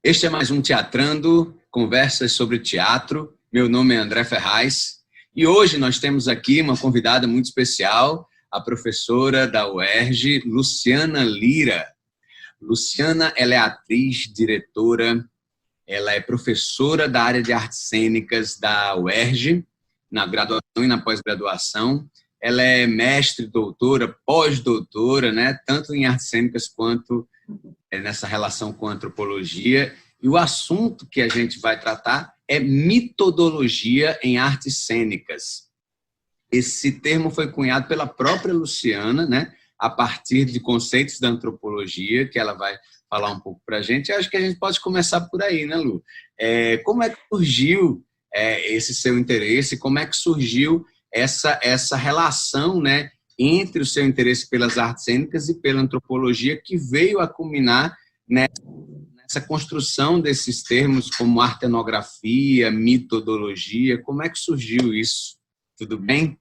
Este é mais um Teatrando, conversas sobre teatro. Meu nome é André Ferraz e hoje nós temos aqui uma convidada muito especial, a professora da UERJ, Luciana Lira. Luciana, ela é atriz, diretora, ela é professora da área de artes cênicas da UERJ, na graduação e na pós-graduação. Ela é mestre, doutora, pós-doutora, né? Tanto em artes cênicas quanto nessa relação com a antropologia. E o assunto que a gente vai tratar é metodologia em artes cênicas. Esse termo foi cunhado pela própria Luciana, né? A partir de conceitos da antropologia, que ela vai falar um pouco para a gente. Eu acho que a gente pode começar por aí, né, Lu? Como é que surgiu esse seu interesse? Como é que surgiu essa relação, né, entre o seu interesse pelas artes cênicas e pela antropologia, que veio a culminar nessa construção desses termos como artenografia, metodologia? Como é que surgiu isso? Tudo bem?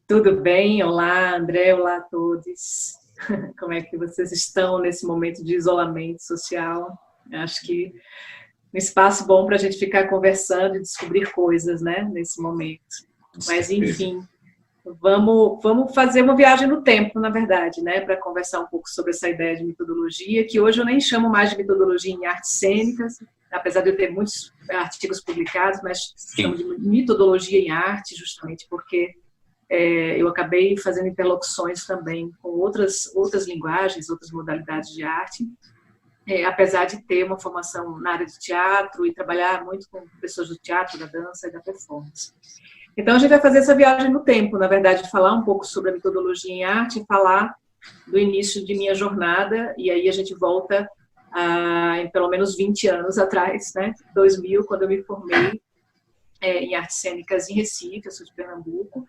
Tudo bem, olá André, olá a todos. Como é que vocês estão nesse momento de isolamento social? Acho que um espaço bom para a gente ficar conversando e descobrir coisas, né, nesse momento. Mas, enfim, vamos fazer uma viagem no tempo, na verdade, né, para conversar um pouco sobre essa ideia de metodologia, que hoje eu nem chamo mais de metodologia em artes cênicas, apesar de eu ter muitos artigos publicados, mas chamo de metodologia em arte, justamente porque eu acabei fazendo interlocuções também com outras linguagens, outras modalidades de arte, apesar de ter uma formação na área de teatro e trabalhar muito com pessoas do teatro, da dança e da performance. Então, a gente vai fazer essa viagem no tempo, na verdade, falar um pouco sobre a metodologia em arte e falar do início de minha jornada, e aí a gente volta em pelo menos 20 anos atrás, né? 2000, quando eu me formei em artes cênicas em Recife, eu sou de Pernambuco,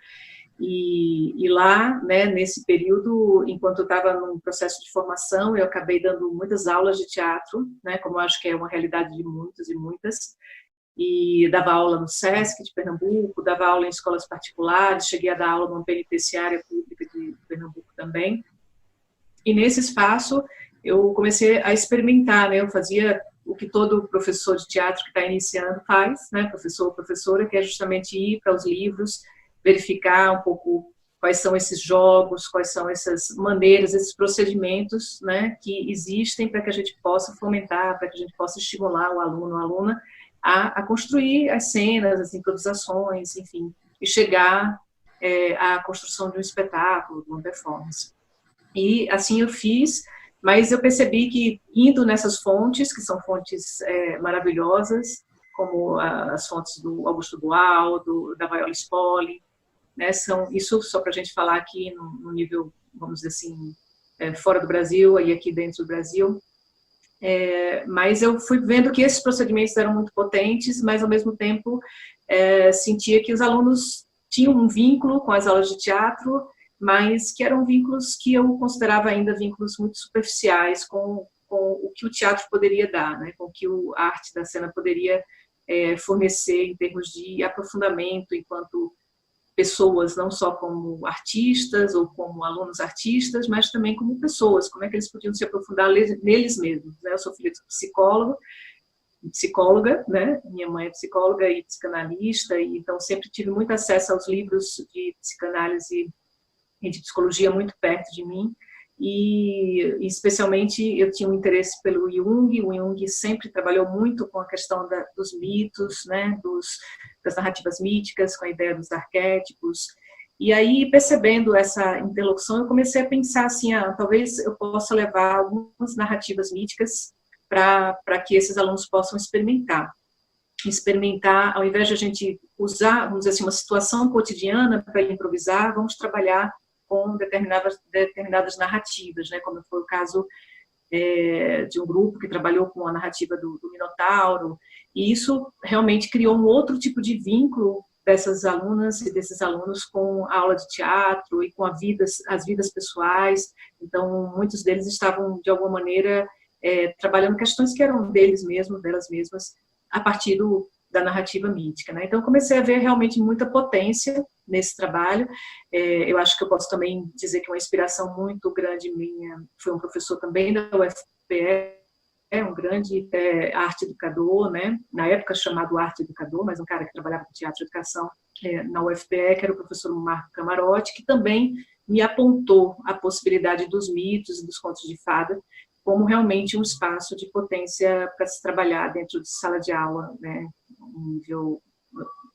e lá, né, nesse período, enquanto eu estava num processo de formação, eu acabei dando muitas aulas de teatro, né, como eu acho que é uma realidade de muitos e muitas, e dava aula no SESC de Pernambuco, dava aula em escolas particulares, cheguei a dar aula numa penitenciária pública de Pernambuco também, e nesse espaço eu comecei a experimentar, né, eu fazia o que todo professor de teatro que está iniciando faz, né, professor ou professora, que é justamente ir para os livros, verificar um pouco quais são esses jogos, quais são essas maneiras, esses procedimentos, né, que existem para que a gente possa fomentar, para que a gente possa estimular o aluno, a aluna, a construir as cenas, as improvisações, enfim, e chegar à construção de um espetáculo, de uma performance. E assim eu fiz, mas eu percebi que indo nessas fontes, que são fontes maravilhosas, como as fontes do Augusto Boal, da Viola Spolin, né, isso só para a gente falar aqui no nível, vamos dizer assim, fora do Brasil e aqui dentro do Brasil, mas eu fui vendo que esses procedimentos eram muito potentes, mas ao mesmo tempo sentia que os alunos tinham um vínculo com as aulas de teatro, mas que eram vínculos que eu considerava ainda vínculos muito superficiais com o que o teatro poderia dar, né, com o que a arte da cena poderia fornecer em termos de aprofundamento enquanto pessoas, não só como artistas ou como alunos artistas, mas também como pessoas, como é que eles podiam se aprofundar neles mesmos, né? Eu sou filha de psicóloga, né? Minha mãe é psicóloga e psicanalista, e então sempre tive muito acesso aos livros de psicanálise e de psicologia muito perto de mim, e especialmente eu tinha um interesse pelo Jung. O Jung sempre trabalhou muito com a questão dos mitos, né, das narrativas míticas, com a ideia dos arquétipos, e aí, percebendo essa interlocução, eu comecei a pensar assim, talvez eu possa levar algumas narrativas míticas para que esses alunos possam experimentar, ao invés de a gente usar, vamos dizer assim, uma situação cotidiana para improvisar, vamos trabalhar com determinadas narrativas, né, como foi o caso de um grupo que trabalhou com a narrativa do Minotauro, e isso realmente criou um outro tipo de vínculo dessas alunas e desses alunos com a aula de teatro e com as vidas pessoais. Então, muitos deles estavam, de alguma maneira, trabalhando questões que eram deles mesmos, delas mesmas, a partir da narrativa mítica, né? Então, eu comecei a ver realmente muita potência nesse trabalho. Eu acho que eu posso também dizer que uma inspiração muito grande minha foi um professor também da UFPE, um grande arte educador, né? Na época chamado arte educador, mas um cara que trabalhava com teatro e educação na UFPE, que era o professor Marco Camarote, que também me apontou a possibilidade dos mitos e dos contos de fada como realmente um espaço de potência para se trabalhar dentro de sala de aula, né? Um nível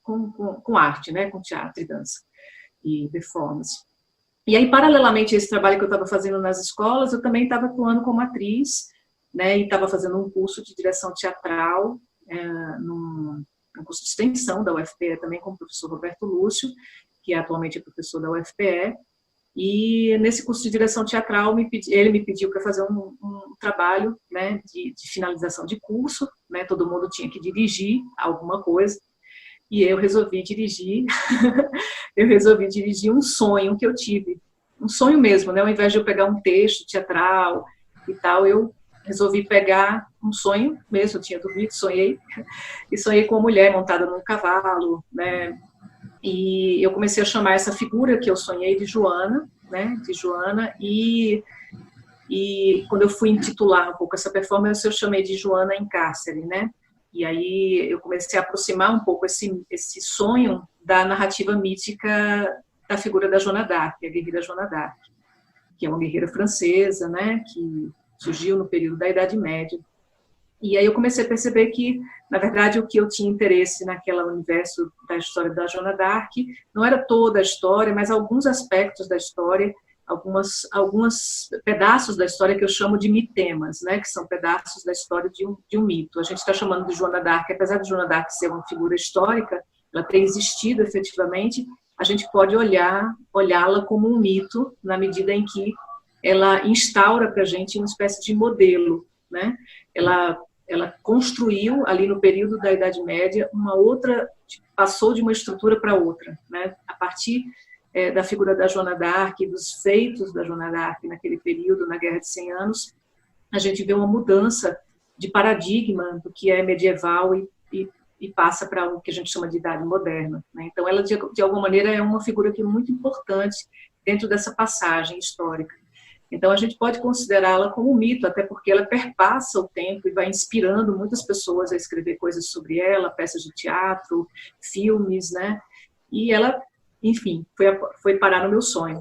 com arte, né? Com teatro e dança e performance. E aí, paralelamente a esse trabalho que eu estava fazendo nas escolas, eu também estava atuando como atriz, né, e estava fazendo um curso de direção teatral, num curso de extensão da UFPE também, com o professor Roberto Lúcio, que atualmente é professor da UFPE, e nesse curso de direção teatral ele me pediu para fazer um trabalho, né, de finalização de curso, né, todo mundo tinha que dirigir alguma coisa, e eu resolvi dirigir, um sonho que eu tive, um sonho mesmo, né? Ao invés de eu pegar um texto teatral e tal, eu resolvi pegar um sonho mesmo, eu tinha dormido, sonhei com uma mulher montada num cavalo, né? E eu comecei a chamar essa figura que eu sonhei de Joana, né? E quando eu fui intitular um pouco essa performance, eu chamei de Joana em Cárcere, né? E aí eu comecei a aproximar um pouco esse sonho da narrativa mítica da figura da Joana d'Arc, a guerreira Joana d'Arc, que é uma guerreira francesa, né, que surgiu no período da Idade Média. E aí eu comecei a perceber que, na verdade, o que eu tinha interesse naquele universo da história da Joana d'Arc não era toda a história, mas alguns aspectos da história, alguns pedaços da história que eu chamo de mitemas, né, que são pedaços da história de um mito. A gente está chamando de Joana d'Arc, apesar de Joana d'Arc ser uma figura histórica, ela ter existido efetivamente, a gente pode olhá-la como um mito, na medida em que ela instaura para a gente uma espécie de modelo, né? Ela construiu, ali no período da Idade Média, passou de uma estrutura para outra, né? A partir da figura da Joana d'Arc, dos feitos da Joana d'Arc naquele período, na Guerra de 100 Anos, a gente vê uma mudança de paradigma do que é medieval e passa para o que a gente chama de Idade Moderna, né? Então, ela, de alguma maneira, é uma figura que é muito importante dentro dessa passagem histórica. Então, a gente pode considerá-la como um mito, até porque ela perpassa o tempo e vai inspirando muitas pessoas a escrever coisas sobre ela, peças de teatro, filmes, né? E ela, enfim, foi parar no meu sonho,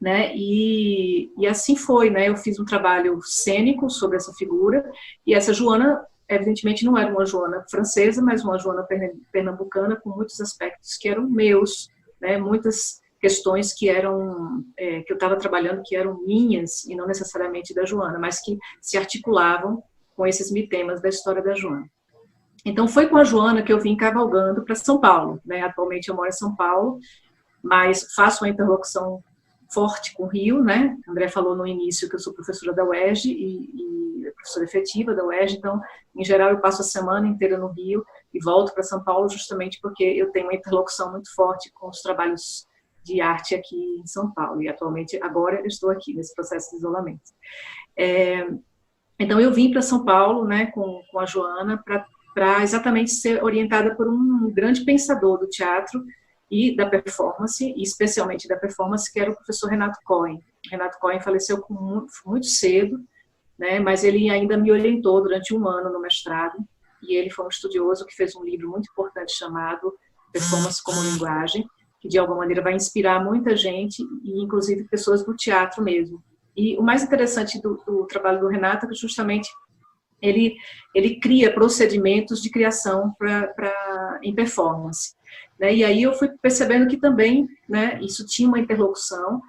né? E assim foi, né? Eu fiz um trabalho cênico sobre essa figura, e essa Joana, evidentemente, não era uma Joana francesa, mas uma Joana pernambucana, com muitos aspectos que eram meus, né? Muitas questões que eu estava trabalhando, que eram minhas, e não necessariamente da Joana, mas que se articulavam com esses mitemas da história da Joana. Então, foi com a Joana que eu vim cavalgando para São Paulo, né? Atualmente eu moro em São Paulo, mas faço uma interlocução forte com o Rio, né? A André falou no início que eu sou professora da UERJ e professora efetiva da UERJ, então, em geral, eu passo a semana inteira no Rio e volto para São Paulo justamente porque eu tenho uma interlocução muito forte com os trabalhos de arte aqui em São Paulo, e atualmente, agora, eu estou aqui nesse processo de isolamento. Então, eu vim para São Paulo, né, com a Joana, para exatamente ser orientada por um grande pensador do teatro e da performance, e especialmente da performance, que era o professor Renato Cohen. Renato Cohen faleceu muito cedo, né, mas ele ainda me orientou durante 1 ano no mestrado, e ele foi um estudioso que fez um livro muito importante chamado Performance como Linguagem, que de alguma maneira vai inspirar muita gente, e inclusive pessoas do teatro mesmo. E o mais interessante do trabalho do Renato é que justamente ele cria procedimentos de criação em performance, né? E aí eu fui percebendo que também, né, isso tinha uma interlocução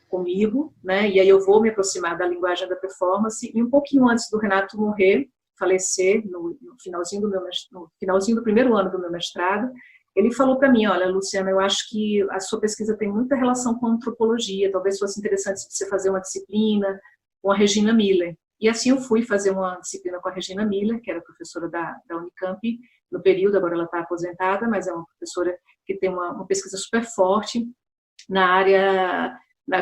comigo, né? E aí eu vou me aproximar da linguagem da performance, e um pouquinho antes do Renato morrer, falecer, no finalzinho do primeiro ano do meu mestrado, ele falou para mim: olha, Luciana, eu acho que a sua pesquisa tem muita relação com a antropologia, talvez fosse interessante você fazer uma disciplina com a Regina Miller. E assim eu fui fazer uma disciplina com a Regina Miller, que era professora da Unicamp no período, agora ela está aposentada, mas é uma professora que tem uma pesquisa super forte na área,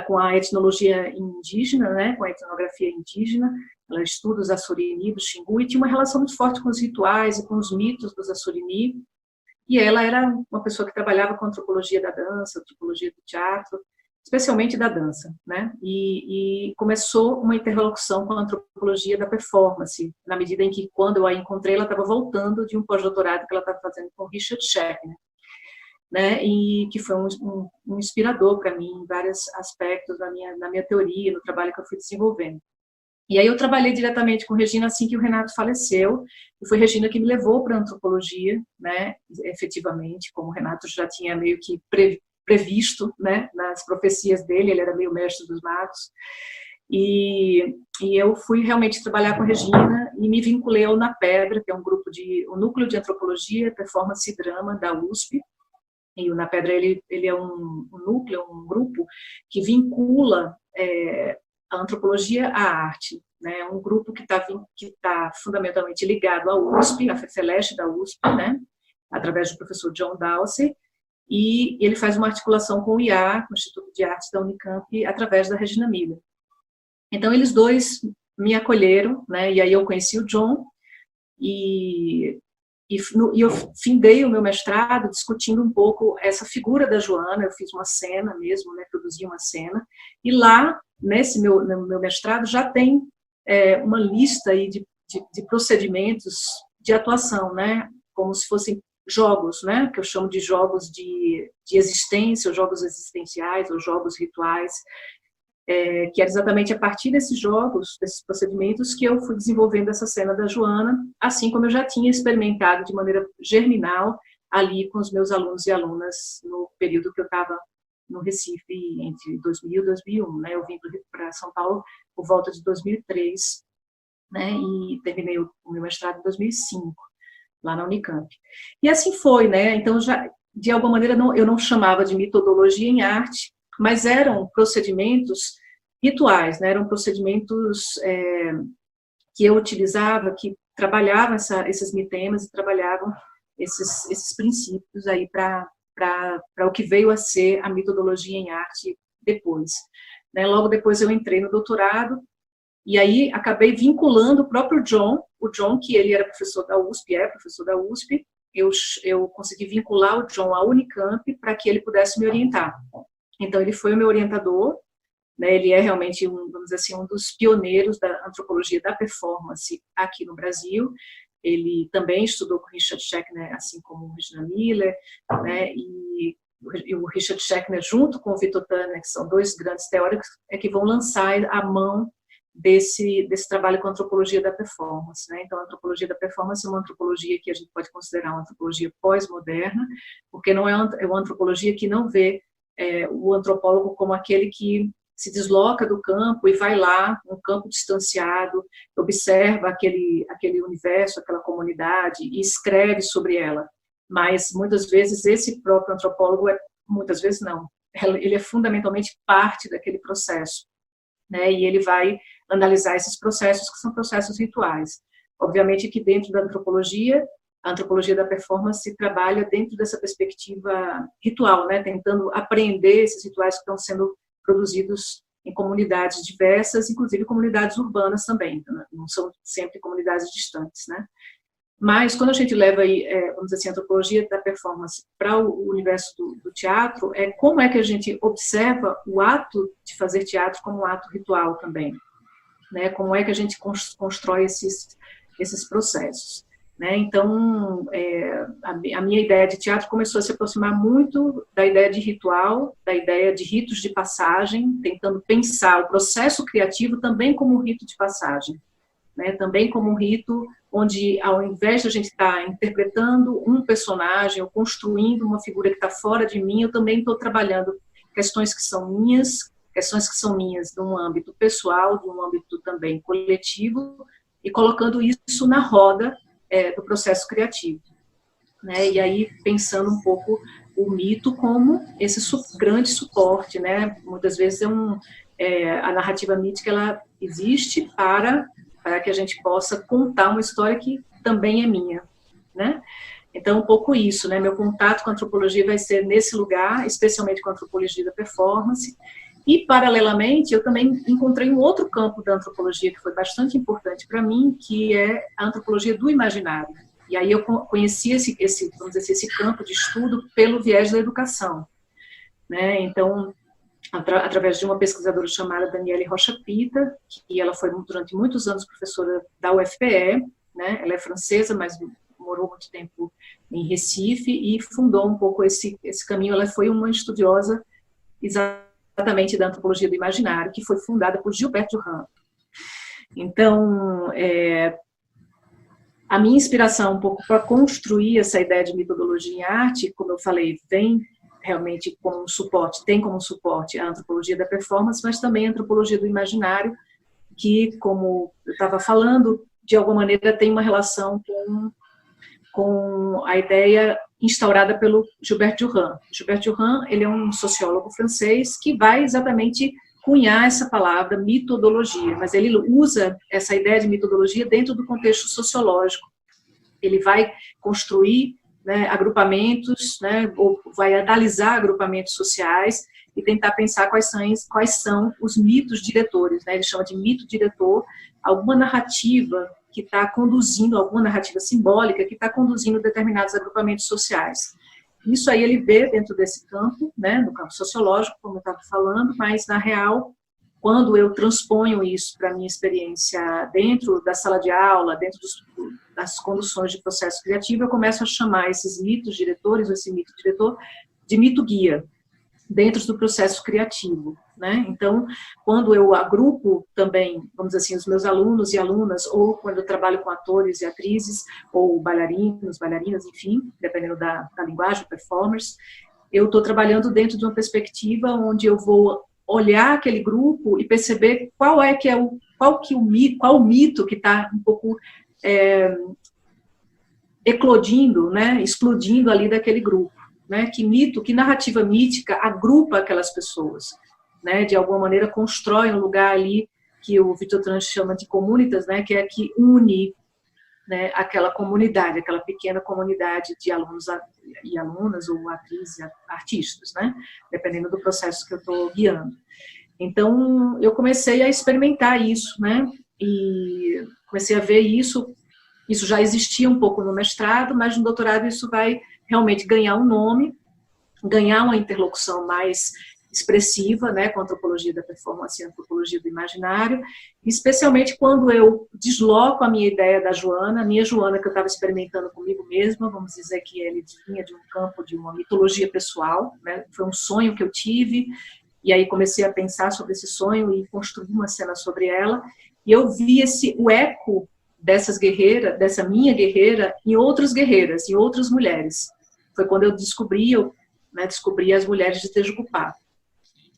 com a etnologia indígena, né, com a etnografia indígena. Ela estuda os Assorini, do Xingu, e tinha uma relação muito forte com os rituais e com os mitos dos Assorini. E ela era uma pessoa que trabalhava com antropologia da dança, antropologia do teatro, especialmente da dança, né? E começou uma interlocução com a antropologia da performance, na medida em que, quando eu a encontrei, ela estava voltando de um pós-doutorado que ela estava fazendo com Richard Schechner, né? E que foi um inspirador para mim em vários aspectos na minha teoria, no trabalho que eu fui desenvolvendo. E aí eu trabalhei diretamente com Regina assim que o Renato faleceu, e foi Regina que me levou para a antropologia, né, efetivamente, como o Renato já tinha meio que previsto, né, nas profecias dele, ele era meio mestre dos magos, e eu fui realmente trabalhar com a Regina e me vinculei ao Na Pedra, que é um núcleo de antropologia, performance e drama da USP. E o Na Pedra ele é um núcleo, um grupo que vincula a antropologia à arte, né? Um grupo que tá fundamentalmente ligado à USP, à FEFELESH da USP, né? Através do professor John Dowsey, e ele faz uma articulação com o IA, com o Instituto de Artes da Unicamp, através da Regina Miller. Então, eles dois me acolheram, né? E aí eu conheci o John, e eu findei o meu mestrado discutindo um pouco essa figura da Joana. Eu fiz uma cena mesmo, né, produzi uma cena, e lá, no meu mestrado, já tem uma lista aí de procedimentos de atuação, né, como se fossem jogos, né, que eu chamo de jogos de existência, ou jogos existenciais, ou jogos rituais, que era exatamente a partir desses jogos, desses procedimentos, que eu fui desenvolvendo essa cena da Joana, assim como eu já tinha experimentado de maneira germinal ali com os meus alunos e alunas no período que eu estava no Recife, entre 2000 e 2001. Né? Eu vim para São Paulo por volta de 2003, né? E terminei o meu mestrado em 2005, lá na Unicamp. E assim foi, né? Então, já, de alguma maneira, eu não chamava de metodologia em arte, mas eram procedimentos rituais, né? Eram procedimentos que eu utilizava, que trabalhavam esses mitemas e trabalhavam esses princípios aí para o que veio a ser a metodologia em arte depois. Né? Logo depois eu entrei no doutorado, e aí acabei vinculando o próprio John, que ele era professor da USP, professor da USP, eu consegui vincular o John à Unicamp para que ele pudesse me orientar. Então, ele foi o meu orientador, né? Ele é realmente, vamos dizer assim, um dos pioneiros da antropologia da performance aqui no Brasil. Ele também estudou com Richard Schechner, assim como Regina Miller, né? E o Richard Schechner, junto com o Victor Turner, que são dois grandes teóricos, que vão lançar a mão desse trabalho com a antropologia da performance. Né? Então, a antropologia da performance é uma antropologia que a gente pode considerar uma antropologia pós-moderna, porque não é uma antropologia que não vê o antropólogo como aquele que se desloca do campo e vai lá, um campo distanciado, observa aquele universo, aquela comunidade e escreve sobre ela. Mas, muitas vezes, esse próprio antropólogo, muitas vezes não, ele é fundamentalmente parte daquele processo, né? E ele vai analisar esses processos, que são processos rituais. Obviamente que dentro da antropologia, a antropologia da performance trabalha dentro dessa perspectiva ritual, né? Tentando apreender esses rituais que estão sendo produzidos em comunidades diversas, inclusive comunidades urbanas também, não são sempre comunidades distantes, né? Mas quando a gente leva aí, vamos dizer assim, a antropologia da performance para o universo do teatro, como é que a gente observa o ato de fazer teatro como um ato ritual também, né? Como é que a gente constrói esses processos. Né? Então, a minha ideia de teatro começou a se aproximar muito da ideia de ritual, da ideia de ritos de passagem, tentando pensar o processo criativo também como um rito de passagem, né? Também como um rito onde, ao invés de a gente estar interpretando um personagem ou construindo uma figura que está fora de mim, eu também estou trabalhando questões que são minhas de um âmbito pessoal, de um âmbito também coletivo, e colocando isso na roda do processo criativo, né? E aí pensando um pouco o mito como esse grande suporte, né? Muitas vezes a narrativa mítica ela existe para que a gente possa contar uma história que também é minha, né? Então um pouco isso, né? Meu contato com a antropologia vai ser nesse lugar, especialmente com a antropologia da performance. E, paralelamente, eu também encontrei um outro campo da antropologia que foi bastante importante para mim, que é a antropologia do imaginário. E aí eu conheci vamos dizer, esse campo de estudo pelo viés da educação. Né? Então, através de uma pesquisadora chamada Daniele Rocha Pita, que ela foi durante muitos anos professora da UFPE, né? Ela é francesa, mas morou muito tempo em Recife e fundou um pouco esse caminho. Ela foi uma estudiosa exatamente da antropologia do imaginário, que foi fundada por Gilbert Durand. Então, a minha inspiração um pouco para construir essa ideia de metodologia em arte, como eu falei, vem realmente como um suporte, tem como suporte a antropologia da performance, mas também a antropologia do imaginário, que, como eu estava falando, de alguma maneira tem uma relação com a ideia instaurada pelo Gilbert Durand. Gilbert Durand, ele é um sociólogo francês que vai exatamente cunhar essa palavra metodologia, mas ele usa essa ideia de metodologia dentro do contexto sociológico. Ele vai construir, né, agrupamentos, né, ou vai analisar agrupamentos sociais e tentar pensar quais são os mitos diretores, né? Ele chama de mito diretor, alguma narrativa que está conduzindo, alguma narrativa simbólica que está conduzindo determinados agrupamentos sociais. Isso aí ele vê dentro desse campo, né, no campo sociológico, como eu estava falando, mas, na real, quando eu transponho isso para a minha experiência dentro da sala de aula, dentro das conduções de processo criativo, eu começo a chamar esses mitos diretores, ou esse mito diretor, de mito guia, dentro do processo criativo, né? Então, quando eu agrupo também, vamos dizer assim, os meus alunos e alunas, ou quando eu trabalho com atores e atrizes, ou bailarinos, bailarinas, enfim, dependendo da linguagem, performers, eu estou trabalhando dentro de uma perspectiva onde eu vou olhar aquele grupo e perceber qual o mito que está um pouco eclodindo, né, explodindo ali daquele grupo. Né, que mito, que narrativa mítica agrupa aquelas pessoas, né, de alguma maneira constrói um lugar ali que o Victor Trans chama de comunitas, né, que é que une, né, aquela comunidade, aquela pequena comunidade de alunos e alunas, ou atrizes e artistas, né, dependendo do processo que eu estou guiando. Então, eu comecei a experimentar isso, né, e comecei a ver isso já existia um pouco no mestrado, mas no doutorado isso vai realmente ganhar um nome, ganhar uma interlocução mais expressiva, né, com a antropologia da performance e a antropologia do imaginário, especialmente quando eu desloco a minha ideia da Joana, a minha Joana que eu estava experimentando comigo mesma, vamos dizer que ele vinha de um campo de uma mitologia pessoal, né, foi um sonho que eu tive, e aí comecei a pensar sobre esse sonho e construir uma cena sobre ela, e eu vi o eco dessas guerreiras, dessa minha guerreira, em outras guerreiras, em outras mulheres. Foi quando eu descobri as mulheres de Tejucupá.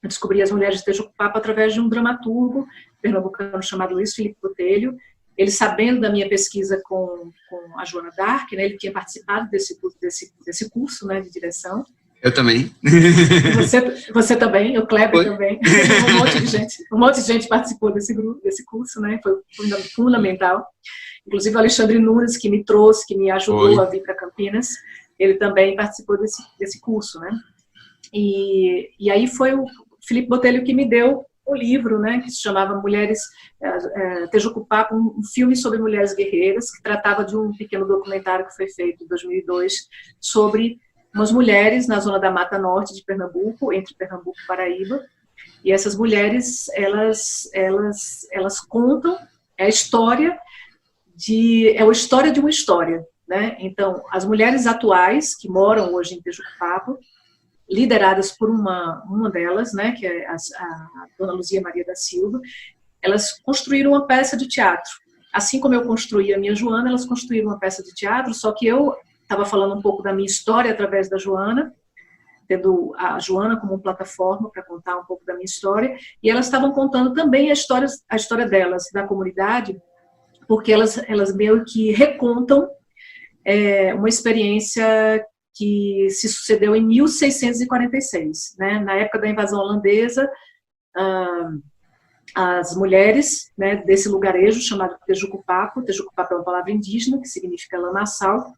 Eu descobri as mulheres de Tejucupá através de um dramaturgo pernambucano chamado Luiz Felipe Botelho. Ele, sabendo da minha pesquisa com a Joana d'Arc, né, ele tinha participado desse curso, né, de direção. Eu também. Você também, o Kleber também. Um monte de gente participou desse curso, né? Foi fundamental. Inclusive o Alexandre Nunes, que me trouxe, que me ajudou a vir para Campinas, ele também participou desse curso, né? E aí foi o Felipe Botelho que me deu um livro, né, que se chamava Mulheres Tejucupá, um filme sobre mulheres guerreiras, que tratava de um pequeno documentário que foi feito em 2002 sobre umas mulheres na zona da Mata Norte de Pernambuco, entre Pernambuco e Paraíba, e essas mulheres, elas contam a história de uma história, né? Então, as mulheres atuais, que moram hoje em Tejucupá, lideradas por uma delas, né, que é a dona Luzia Maria da Silva, elas construíram uma peça de teatro. Assim como eu construí a minha Joana, elas construíram uma peça de teatro, só que eu estava falando um pouco da minha história através da Joana, tendo a Joana como plataforma para contar um pouco da minha história, e elas estavam contando também a história delas, da comunidade, porque elas meio que recontam uma experiência que se sucedeu em 1646, né? Na época da invasão holandesa, as mulheres, né, desse lugarejo chamado Tejucupapo é uma palavra indígena que significa lamaçal,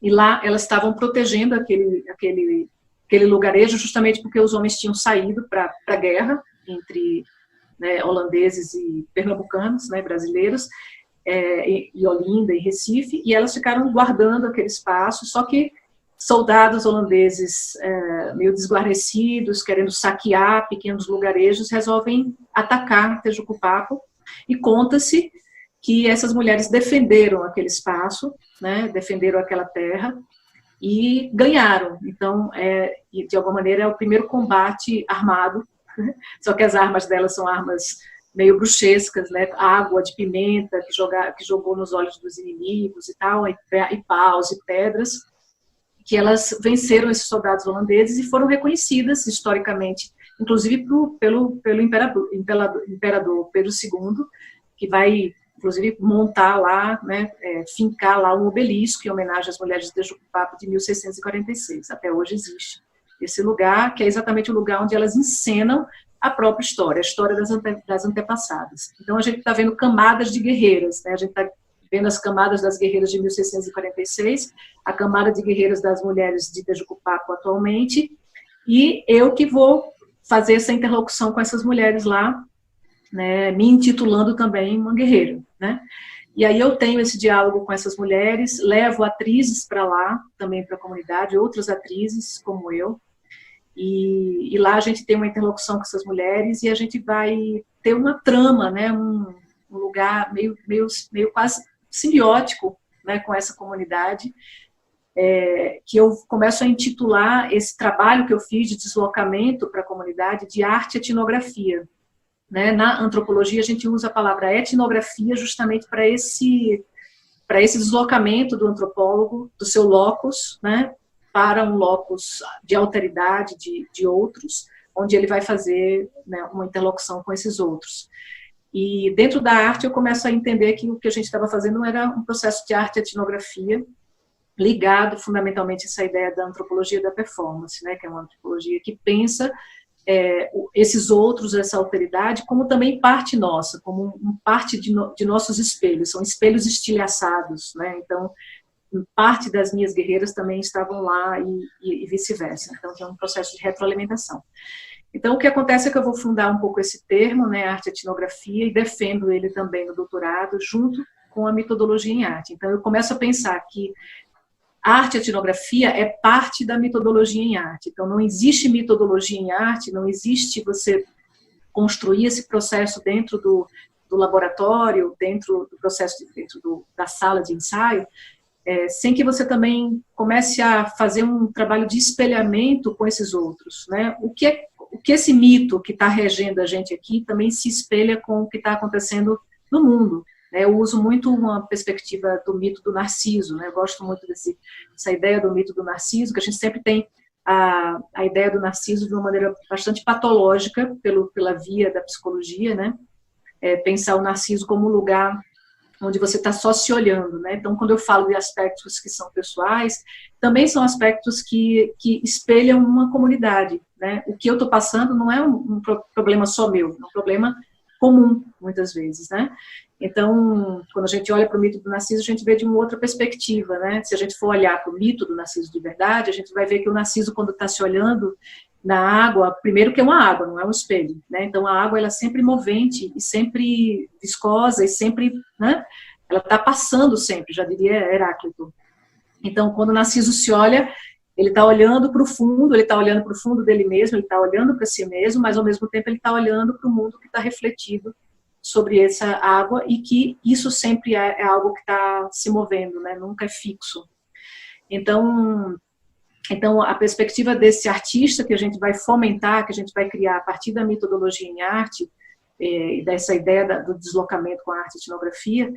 e lá elas estavam protegendo aquele lugarejo justamente porque os homens tinham saído para a guerra entre, né, holandeses e pernambucanos, né, brasileiros, e Olinda e Recife, e elas ficaram guardando aquele espaço, só que soldados holandeses meio desguarnecidos, querendo saquear pequenos lugarejos, resolvem atacar Tejucupapo, e conta-se que essas mulheres defenderam aquele espaço, né, defenderam aquela terra, e ganharam. Então, de alguma maneira, é o primeiro combate armado, só que as armas delas são armas meio bruxescas, né? Água de pimenta que jogou nos olhos dos inimigos e tal, e paus e pedras, que elas venceram esses soldados holandeses e foram reconhecidas historicamente, inclusive pelo imperador Pedro II, que vai, inclusive, montar lá, né, fincar lá um obelisco em homenagem às mulheres de Tejucupapo de 1646. Até hoje existe esse lugar, que é exatamente o lugar onde elas encenam a própria história, a história das antepassadas. Então, a gente está vendo camadas de guerreiras, né? A gente está vendo as camadas das guerreiras de 1646, a camada de guerreiras das mulheres de Tejucupapo atualmente, e eu que vou fazer essa interlocução com essas mulheres lá, né, me intitulando também uma guerreira, né? E aí eu tenho esse diálogo com essas mulheres, levo atrizes para lá, também para a comunidade, outras atrizes como eu, e lá a gente tem uma interlocução com essas mulheres e a gente vai ter uma trama, né, um lugar meio quase simbiótico, né, com essa comunidade, que eu começo a intitular esse trabalho que eu fiz de deslocamento para a comunidade de arte e etnografia. Né? Na antropologia, a gente usa a palavra etnografia justamente para esse deslocamento do antropólogo, do seu locus, né, para um locus de alteridade de outros, onde ele vai fazer, né, uma interlocução com esses outros. E dentro da arte eu começo a entender que o que a gente estava fazendo era um processo de arte e etnografia, ligado fundamentalmente a essa ideia da antropologia da performance, né, que é uma antropologia que pensa esses outros, essa alteridade, como também parte nossa, como parte de nossos espelhos, são espelhos estilhaçados, né? Então, parte das minhas guerreiras também estavam lá e vice-versa. Então, tem um processo de retroalimentação. Então, o que acontece é que eu vou fundar um pouco esse termo, né, arte e etnografia, e defendo ele também no doutorado, junto com a metodologia em arte. Então, eu começo a pensar que a arte e etnografia é parte da metodologia em arte. Então, não existe metodologia em arte, não existe você construir esse processo dentro do laboratório, dentro do processo, da sala de ensaio, sem que você também comece a fazer um trabalho de espelhamento com esses outros, né? O que esse mito que está regendo a gente aqui também se espelha com o que está acontecendo no mundo. Eu uso muito uma perspectiva do mito do Narciso, né? Eu gosto muito dessa ideia do mito do Narciso, que a gente sempre tem a ideia do Narciso de uma maneira bastante patológica, pela via da psicologia, né? Pensar o Narciso como um lugar onde você está só se olhando, né? Então, quando eu falo de aspectos que são pessoais, também são aspectos que espelham uma comunidade, né? O que eu estou passando não é um problema só meu, é um problema comum, muitas vezes, né? Então, quando a gente olha para o mito do Narciso, a gente vê de uma outra perspectiva, né? Se a gente for olhar para o mito do Narciso de verdade, a gente vai ver que o Narciso, quando está se olhando na água, primeiro que é uma água, não é um espelho, né? Então, a água, ela é sempre movente e sempre viscosa e sempre, né? Ela está passando sempre, já diria Heráclito. Então, quando o Narciso se olha, ele está olhando para o fundo, ele está olhando para o fundo dele mesmo, ele está olhando para si mesmo, mas, ao mesmo tempo, ele está olhando para o mundo que está refletido sobre essa água e que isso sempre é algo que está se movendo, né? Nunca é fixo. Então, a perspectiva desse artista que a gente vai fomentar, que a gente vai criar a partir da metodologia em arte, dessa ideia do deslocamento com a arte e etnografia,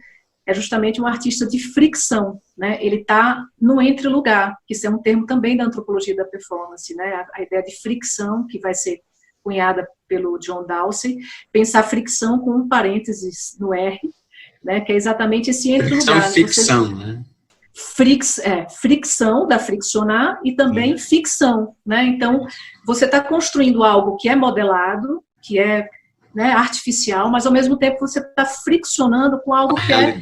é justamente um artista de fricção, né? Ele está no entre-lugar, que isso é um termo também da antropologia da performance, né? A ideia de fricção, que vai ser cunhada pelo John Dawsey, pensar fricção com um parênteses no R, né? Que é exatamente esse entre-lugar. Fricção, né? Fricção, da friccionar, e também ficção, né? Então, você está construindo algo que é modelado, que é, né, artificial, mas ao mesmo tempo você está friccionando com algo que é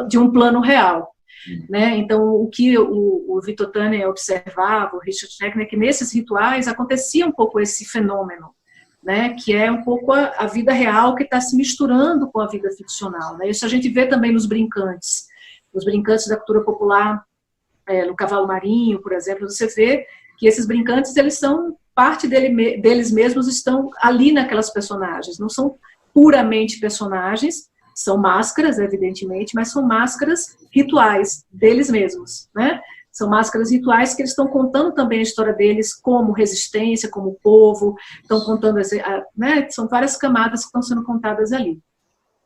de um plano real. Né? Então, o que o Victor Tanner observava, o Richard Schneckner, que nesses rituais acontecia um pouco esse fenômeno, né? Que é um pouco a vida real que está se misturando com a vida ficcional. Né? Isso a gente vê também nos brincantes da cultura popular no Cavalo Marinho, por exemplo, você vê que esses brincantes, eles são parte deles mesmos, estão ali naquelas personagens, não são puramente personagens, são máscaras, evidentemente, mas são máscaras rituais deles mesmos, né? São máscaras rituais que eles estão contando também a história deles como resistência, como povo, estão contando, né? São várias camadas que estão sendo contadas ali.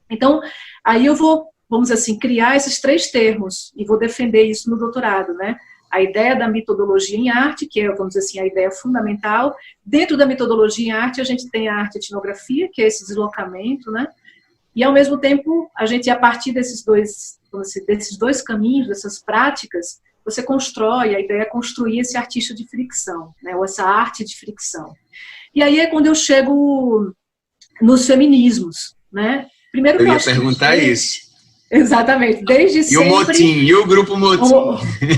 Então, aí eu vou, vamos dizer assim, criar esses 3 termos e vou defender isso no doutorado, né? A ideia da metodologia em arte, que é, vamos dizer assim, a ideia fundamental. Dentro da metodologia em arte, a gente tem a arte-etnografia, que é esse deslocamento, né? E, ao mesmo tempo, a gente, a partir desses dois caminhos, dessas práticas, você constrói, a ideia é construir esse artista de fricção, né? Ou essa arte de fricção. E aí é quando eu chego nos feminismos, né? Primeiro, eu ia perguntar isso. Exatamente, desde sempre... E o motim, e o grupo motim?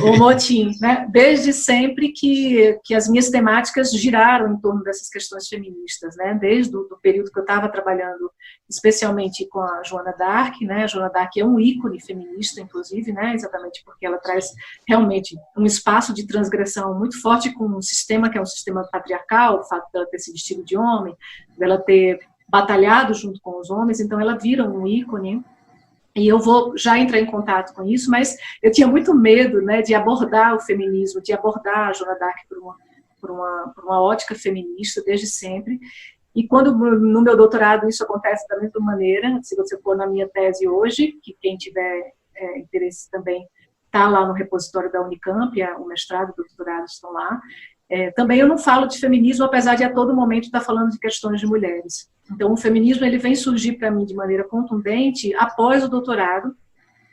O motim, né? Desde sempre que as minhas temáticas giraram em torno dessas questões feministas, né? Desde o período que eu estava trabalhando, especialmente com a Joana d'Arc, né? A Joana d'Arc é um ícone feminista, inclusive, né? Exatamente porque ela traz realmente um espaço de transgressão muito forte com um sistema que é um sistema patriarcal, o fato dela ter se vestido de homem, dela ter batalhado junto com os homens, então ela vira um ícone. E eu vou já entrar em contato com isso, mas eu tinha muito medo, né, de abordar o feminismo, de abordar a Joana d'Arc por uma ótica feminista, desde sempre. E quando no meu doutorado isso acontece da mesma maneira, se você for na minha tese hoje, que quem tiver interesse também está lá no repositório da Unicamp, o mestrado e o doutorado estão lá. Também eu não falo de feminismo, apesar de a todo momento estar falando de questões de mulheres. Então, o feminismo ele vem surgir para mim de maneira contundente após o doutorado,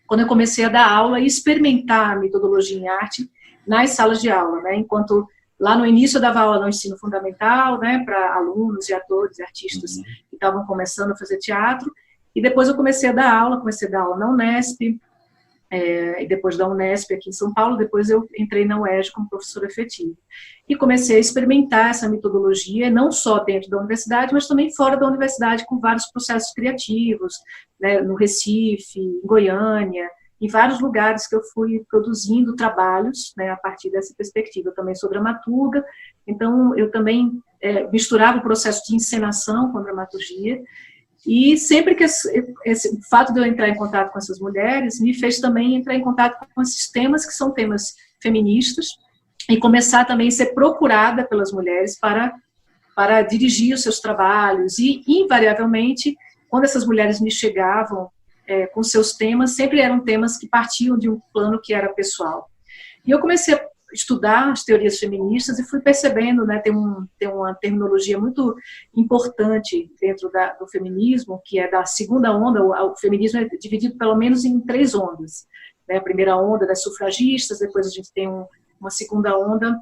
quando eu comecei a dar aula e experimentar a metodologia em arte nas salas de aula, né? Enquanto lá no início eu dava aula no ensino fundamental, né, para alunos e atores e artistas que estavam começando a fazer teatro, e depois eu comecei a dar aula na Unesp, e depois da Unesp aqui em São Paulo, depois eu entrei na UERJ como professora efetiva. E comecei a experimentar essa metodologia, não só dentro da universidade, mas também fora da universidade, com vários processos criativos, né, no Recife, em Goiânia, em vários lugares que eu fui produzindo trabalhos, né, a partir dessa perspectiva. Eu também sou dramaturga, então eu também misturava o processo de encenação com a dramaturgia. E sempre que o fato de eu entrar em contato com essas mulheres me fez também entrar em contato com esses temas que são temas feministas e começar também a ser procurada pelas mulheres para dirigir os seus trabalhos. E, invariavelmente, quando essas mulheres me chegavam com seus temas, sempre eram temas que partiam de um plano que era pessoal. E eu comecei a estudar as teorias feministas e fui percebendo, né, tem uma terminologia muito importante dentro do feminismo, que é da segunda onda. O feminismo é dividido pelo menos em 3 ondas, né? A primeira onda das sufragistas, depois a gente tem uma segunda onda,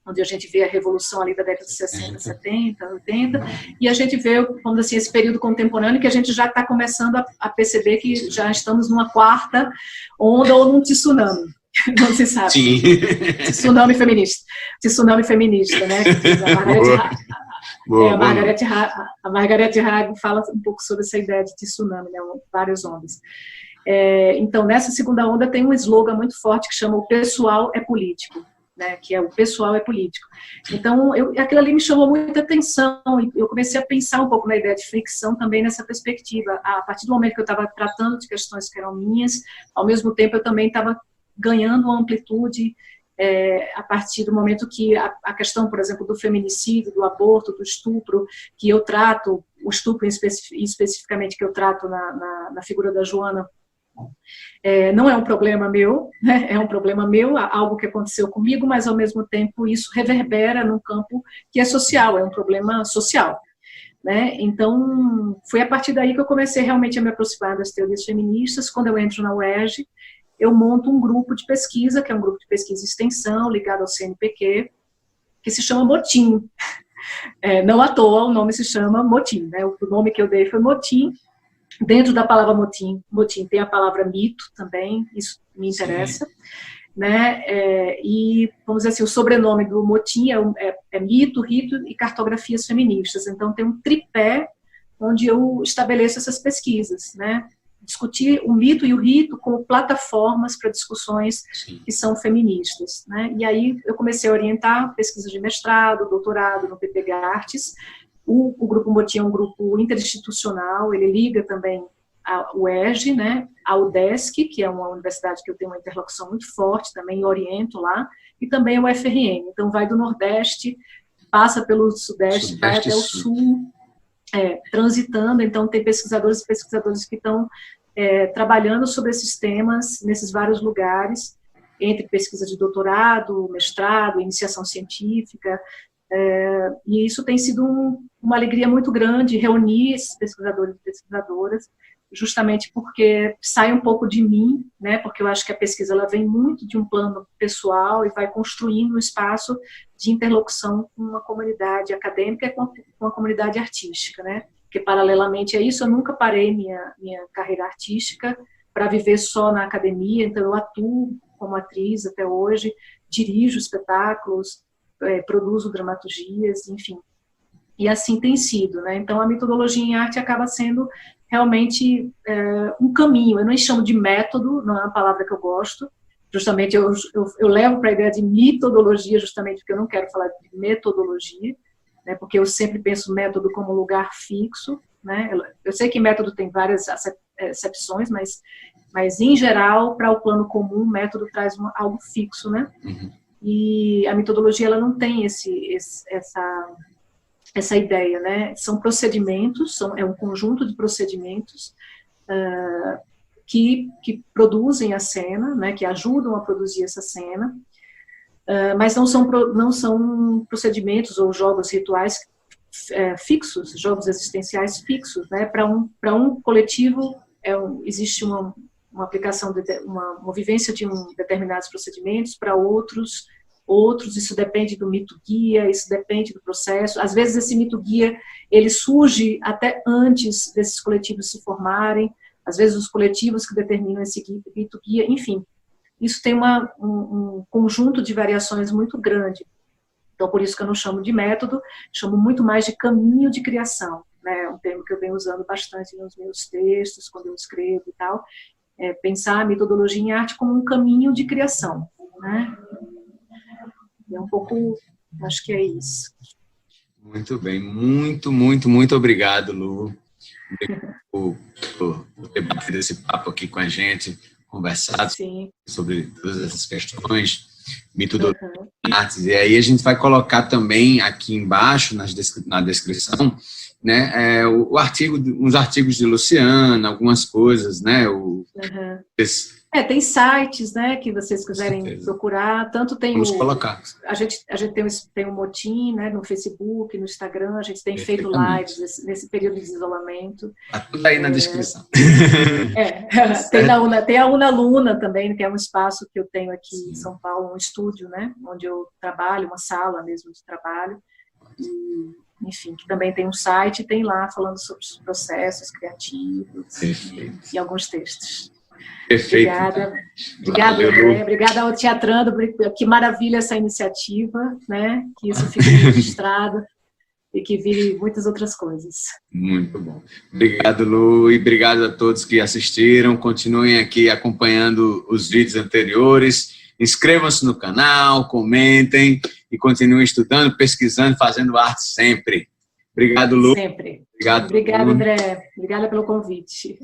onde a gente vê a revolução ali da década de 60, 70, 80, e a gente vê, vamos dizer assim, esse período contemporâneo que a gente já está começando a perceber que já estamos numa 4ª onda ou num tsunami. Não se sabe. Sim. Tsunami feminista, né? A Margaret Haag fala um pouco sobre essa ideia de tsunami, né? Várias ondas. Então, nessa segunda onda tem um slogan muito forte que chama "O pessoal é político", né? Que é "O pessoal é político". Então, aquilo ali me chamou muita atenção e eu comecei a pensar um pouco na ideia de fricção também nessa perspectiva. A partir do momento que eu estava tratando de questões que eram minhas, ao mesmo tempo eu também estava ganhando uma amplitude a partir do momento que a questão, por exemplo, do feminicídio, do aborto, do estupro, que eu trato, o estupro especificamente que eu trato na figura da Joana, não é um problema meu, né? É um problema meu, algo que aconteceu comigo, mas ao mesmo tempo isso reverbera num campo que é social, é um problema social, né? Então, foi a partir daí que eu comecei realmente a me aproximar das teorias feministas. Quando eu entro na UERJ, eu monto um grupo de pesquisa, que é um grupo de pesquisa e extensão, ligado ao CNPq, que se chama Motim. Não à toa, o nome se chama Motim, né? O nome que eu dei foi Motim. Dentro da palavra motim tem a palavra mito também, isso me interessa. Né? E, vamos dizer assim, o sobrenome do motim é mito, rito e cartografias feministas. Então, tem um tripé onde eu estabeleço essas pesquisas, né? discutir o mito e o rito como plataformas para discussões Sim. que são feministas, né? E aí eu comecei a orientar pesquisa de mestrado, doutorado no PPG Artes. O Grupo Motim é um grupo interinstitucional, ele liga também a UERJ, né, a UDESC, que é uma universidade que eu tenho uma interlocução muito forte, também oriento lá, e também a UFRN. Então, vai do Nordeste, passa pelo Sudeste, vai até o Sul, transitando. Então, tem pesquisadores e pesquisadoras que estão trabalhando sobre esses temas nesses vários lugares, entre pesquisa de doutorado, mestrado, iniciação científica, e isso tem sido uma alegria muito grande, reunir esses pesquisadores e pesquisadoras, justamente porque sai um pouco de mim, né, porque eu acho que a pesquisa ela vem muito de um plano pessoal e vai construindo um espaço de interlocução com uma comunidade acadêmica e com a comunidade artística, né, porque paralelamente a isso eu nunca parei minha carreira artística para viver só na academia, então eu atuo como atriz até hoje, dirijo espetáculos, produzo dramaturgias, enfim, e assim tem sido, né, então a metodologia em arte acaba sendo realmente um caminho. Eu não chamo de método, não é uma palavra que eu gosto, justamente eu levo para a ideia de metodologia, justamente porque eu não quero falar de metodologia, né, porque eu sempre penso método como lugar fixo, né, eu sei que método tem várias acepções, mas em geral, para o plano comum, método traz algo fixo, né, e a metodologia ela não tem essa ideia, né? São procedimentos, é um conjunto de procedimentos que produzem a cena, né? Que ajudam a produzir essa cena, mas não são procedimentos ou jogos rituais fixos, jogos existenciais fixos, né? Para um coletivo existe uma aplicação, uma vivência de determinados procedimentos, para outros, isso depende do mito-guia, isso depende do processo. Às vezes esse mito-guia, ele surge até antes desses coletivos se formarem, às vezes os coletivos que determinam esse mito-guia, enfim. Isso tem um conjunto de variações muito grande. Então, por isso que eu não chamo de método, chamo muito mais de caminho de criação, né? Um termo que eu venho usando bastante nos meus textos, quando eu escrevo e tal, pensar a metodologia em arte como um caminho de criação, né? É um pouco, acho que é isso. Muito bem, muito obrigado, Lu, por ter batido esse papo aqui com a gente, conversado sobre todas essas questões, metodologia de artes. E aí a gente vai colocar também aqui embaixo, na descrição, né, uns artigos de Luciana, algumas coisas, né, tem sites, né, que vocês quiserem procurar, tanto tem Vamos colocar. A gente tem o Motim, né, no Facebook, no Instagram, a gente tem feito lives nesse período de isolamento. Está tudo aí na descrição. Tem a Una Luna também, que é um espaço que eu tenho aqui em São Paulo, um estúdio, né, onde eu trabalho, uma sala mesmo de trabalho, e, enfim, que também tem um site, tem lá falando sobre os processos criativos e alguns textos. Perfeito. Obrigada, André. Obrigada ao Teatrando, que maravilha essa iniciativa, né? Que isso fique registrado e que vire muitas outras coisas. Muito bom. Obrigado, Lu, e obrigado a todos que assistiram. Continuem aqui acompanhando os vídeos anteriores. Inscrevam-se no canal, comentem e continuem estudando, pesquisando, fazendo arte sempre. Obrigado, Lu. Sempre. Obrigado, Obrigada, André. Obrigada pelo convite.